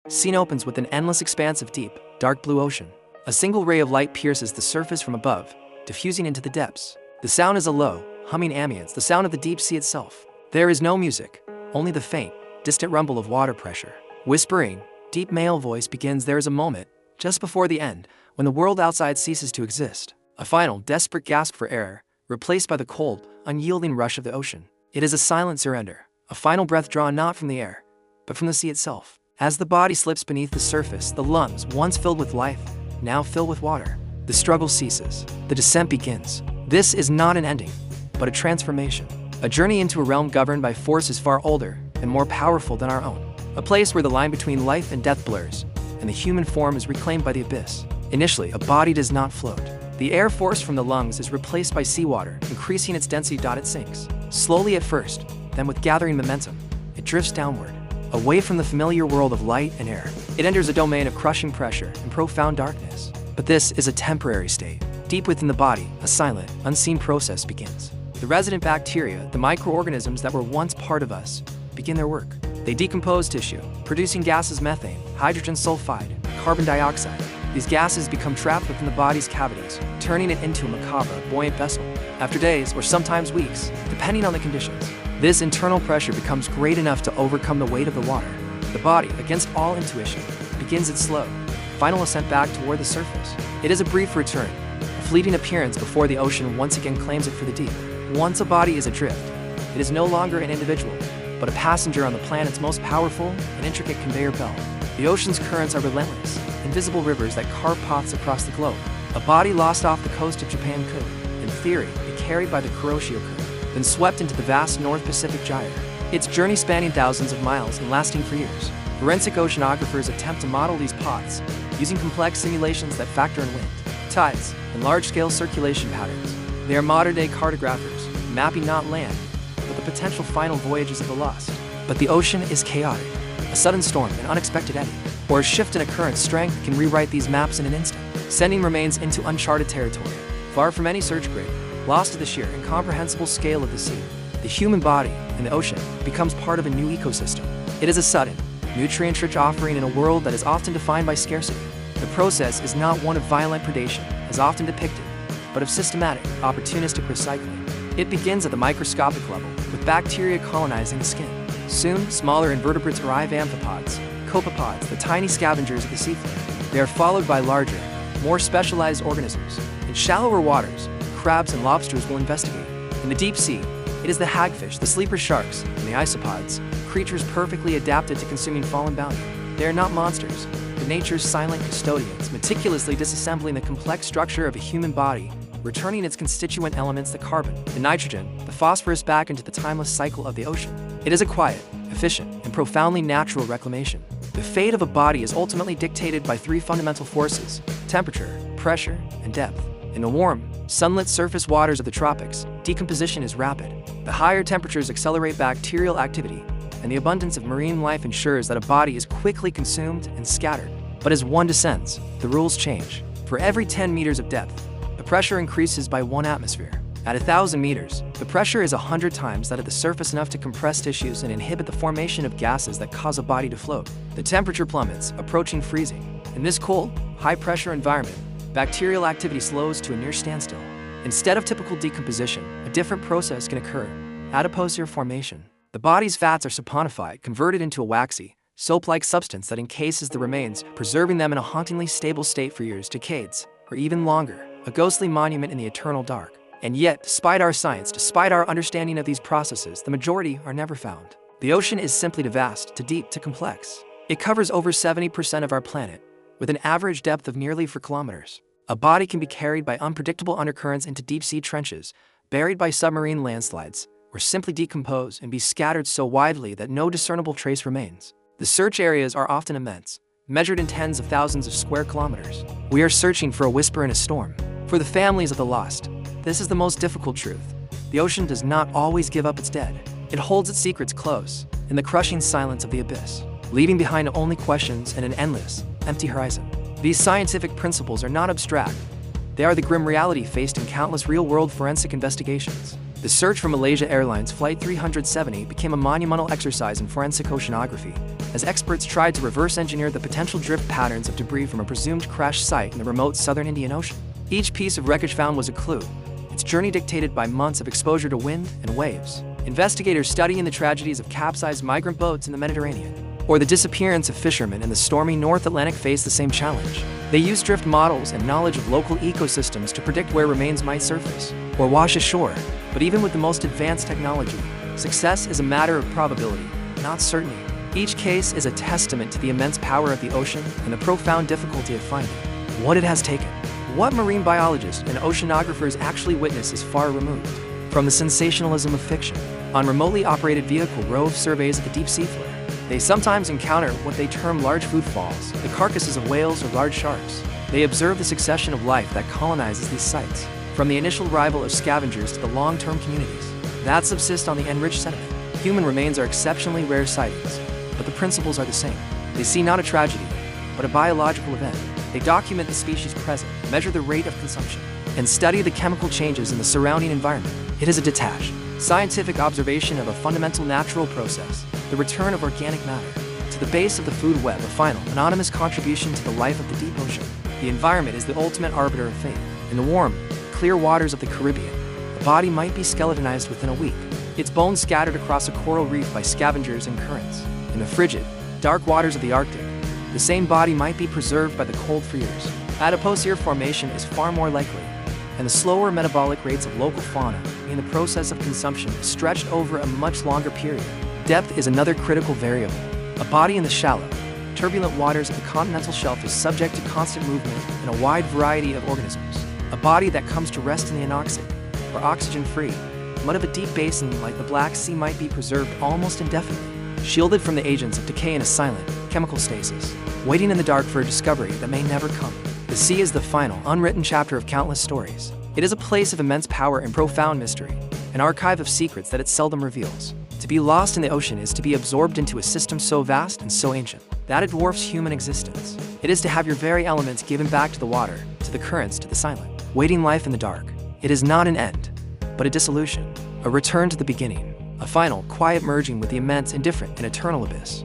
Scene opens with an endless expanse of deep, dark blue ocean. A single ray of light pierces the surface from above, diffusing into the depths. The sound is a low, humming ambience, the sound of the deep sea itself. There is no music, only the faint, distant rumble of water pressure. Whispering, deep male voice begins. There is a moment, just before the end, when the world outside ceases to exist. A final, desperate gasp for air, replaced by the cold, unyielding rush of the ocean. It is a silent surrender, a final breath drawn not from the air, but from the sea itself. As the body slips beneath the surface, the lungs, once filled with life, now fill with water. The struggle ceases. The descent begins. This is not an ending, but a transformation. A journey into a realm governed by forces far older and more powerful than our own. A place where the line between life and death blurs, and the human form is reclaimed by the abyss. Initially, a body does not float. The air force from the lungs is replaced by seawater, increasing its density. It sinks. Slowly at first, then with gathering momentum, it drifts downward, away from the familiar world of light and air. It enters a domain of crushing pressure and profound darkness. But this is a temporary state. Deep within the body, a silent, unseen process begins. The resident bacteria, the microorganisms that were once part of us, begin their work. They decompose tissue, producing gases methane, hydrogen sulfide, carbon dioxide. These gases become trapped within the body's cavities, turning it into a macabre, buoyant vessel. After days, or sometimes weeks, depending on the conditions, this internal pressure becomes great enough to overcome the weight of the water. The body, against all intuition, begins its slow, final ascent back toward the surface. It is a brief return, a fleeting appearance before the ocean once again claims it for the deep. Once a body is adrift, it is no longer an individual, but a passenger on the planet's most powerful and intricate conveyor belt. The ocean's currents are relentless, invisible rivers that carve paths across the globe. A body lost off the coast of Japan could, in theory, be carried by the Kuroshio current, then swept into the vast North Pacific gyre. Its journey spanning thousands of miles and lasting for years. Forensic oceanographers attempt to model these paths, using complex simulations that factor in wind, tides, and large-scale circulation patterns. They are modern-day cartographers, mapping not land, but the potential final voyages of the lost. But the ocean is chaotic. A sudden storm, an unexpected eddy, or a shift in a current's strength can rewrite these maps in an instant, sending remains into uncharted territory. Far from any search grid, lost to the sheer, incomprehensible scale of the sea, the human body, in the ocean, becomes part of a new ecosystem. It is a sudden, nutrient-rich offering in a world that is often defined by scarcity. The process is not one of violent predation, as often depicted, but of systematic, opportunistic recycling. It begins at the microscopic level, with bacteria colonizing the skin. Soon, smaller invertebrates arrive: amphipods, copepods, the tiny scavengers of the seafloor. They are followed by larger, more specialized organisms. In shallower waters, crabs and lobsters will investigate. In the deep sea, it is the hagfish, the sleeper sharks, and the isopods, creatures perfectly adapted to consuming fallen bounty. They are not monsters, but nature's silent custodians, meticulously disassembling the complex structure of a human body, returning its constituent elements, the carbon, the nitrogen, the phosphorus, back into the timeless cycle of the ocean. It is a quiet, efficient, and profoundly natural reclamation. The fate of a body is ultimately dictated by three fundamental forces: temperature, pressure, and depth. In the warm, sunlit surface waters of the tropics, decomposition is rapid. The higher temperatures accelerate bacterial activity, and the abundance of marine life ensures that a body is quickly consumed and scattered. But as one descends, the rules change. For every 10 meters of depth, the pressure increases by 1 atmosphere. At 1,000 meters, the pressure is 100 times that at the surface, enough to compress tissues and inhibit the formation of gases that cause a body to float. The temperature plummets, approaching freezing. In this cold, high-pressure environment, bacterial activity slows to a near standstill. Instead of typical decomposition, a different process can occur: adipocere formation. The body's fats are saponified, converted into a waxy, soap-like substance that encases the remains, preserving them in a hauntingly stable state for years, decades, or even longer, a ghostly monument in the eternal dark. And yet, despite our science, despite our understanding of these processes, the majority are never found. The ocean is simply too vast, too deep, too complex. It covers over 70% of our planet, with an average depth of nearly 4 kilometers. A body can be carried by unpredictable undercurrents into deep-sea trenches, buried by submarine landslides, or simply decompose and be scattered so widely that no discernible trace remains. The search areas are often immense, measured in tens of thousands of square kilometers. We are searching for a whisper in a storm. For the families of the lost, this is the most difficult truth. The ocean does not always give up its dead. It holds its secrets close, in the crushing silence of the abyss, leaving behind only questions and an endless, empty horizon. These scientific principles are not abstract. They are the grim reality faced in countless real-world forensic investigations. The search for Malaysia Airlines Flight 370 became a monumental exercise in forensic oceanography, as experts tried to reverse engineer the potential drift patterns of debris from a presumed crash site in the remote southern Indian Ocean. Each piece of wreckage found was a clue, its journey dictated by months of exposure to wind and waves. Investigators studying the tragedies of capsized migrant boats in the Mediterranean, or the disappearance of fishermen in the stormy North Atlantic face the same challenge. They used drift models and knowledge of local ecosystems to predict where remains might surface or wash ashore. But even with the most advanced technology, success is a matter of probability, not certainty. Each case is a testament to the immense power of the ocean and the profound difficulty of finding what it has taken. What marine biologists and oceanographers actually witness is far removed from the sensationalism of fiction. On remotely operated vehicle rove surveys of the deep sea floor, they sometimes encounter what they term large food falls, the carcasses of whales or large sharks. They observe the succession of life that colonizes these sites, from the initial arrival of scavengers to the long-term communities that subsist on the enriched sediment. Human remains are exceptionally rare sightings, but the principles are the same. They see not a tragedy, but a biological event. They document the species present, measure the rate of consumption, and study the chemical changes in the surrounding environment. It is a detached, scientific observation of a fundamental natural process, the return of organic matter to the base of the food web, a final, anonymous contribution to the life of the deep ocean. The environment is the ultimate arbiter of fate. In the warm, clear waters of the Caribbean, a body might be skeletonized within a week, its bones scattered across a coral reef by scavengers and currents. In the frigid, dark waters of the Arctic, the same body might be preserved by the cold for years. Adipose ear formation is far more likely, and the slower metabolic rates of local fauna in the process of consumption is stretched over a much longer period. Depth is another critical variable. A body in the shallow, turbulent waters of the continental shelf is subject to constant movement in a wide variety of organisms. A body that comes to rest in the anoxic, or oxygen-free, mud of a deep basin like the Black Sea might be preserved almost indefinitely, shielded from the agents of decay in a silent, chemical stasis, waiting in the dark for a discovery that may never come. The sea is the final, unwritten chapter of countless stories. It is a place of immense power and profound mystery, an archive of secrets that it seldom reveals. To be lost in the ocean is to be absorbed into a system so vast and so ancient that it dwarfs human existence. It is to have your very elements given back to the water, to the currents, to the silent, waiting life in the dark. It is not an end, but a dissolution, a return to the beginning, a final, quiet merging with the immense, indifferent, and eternal abyss.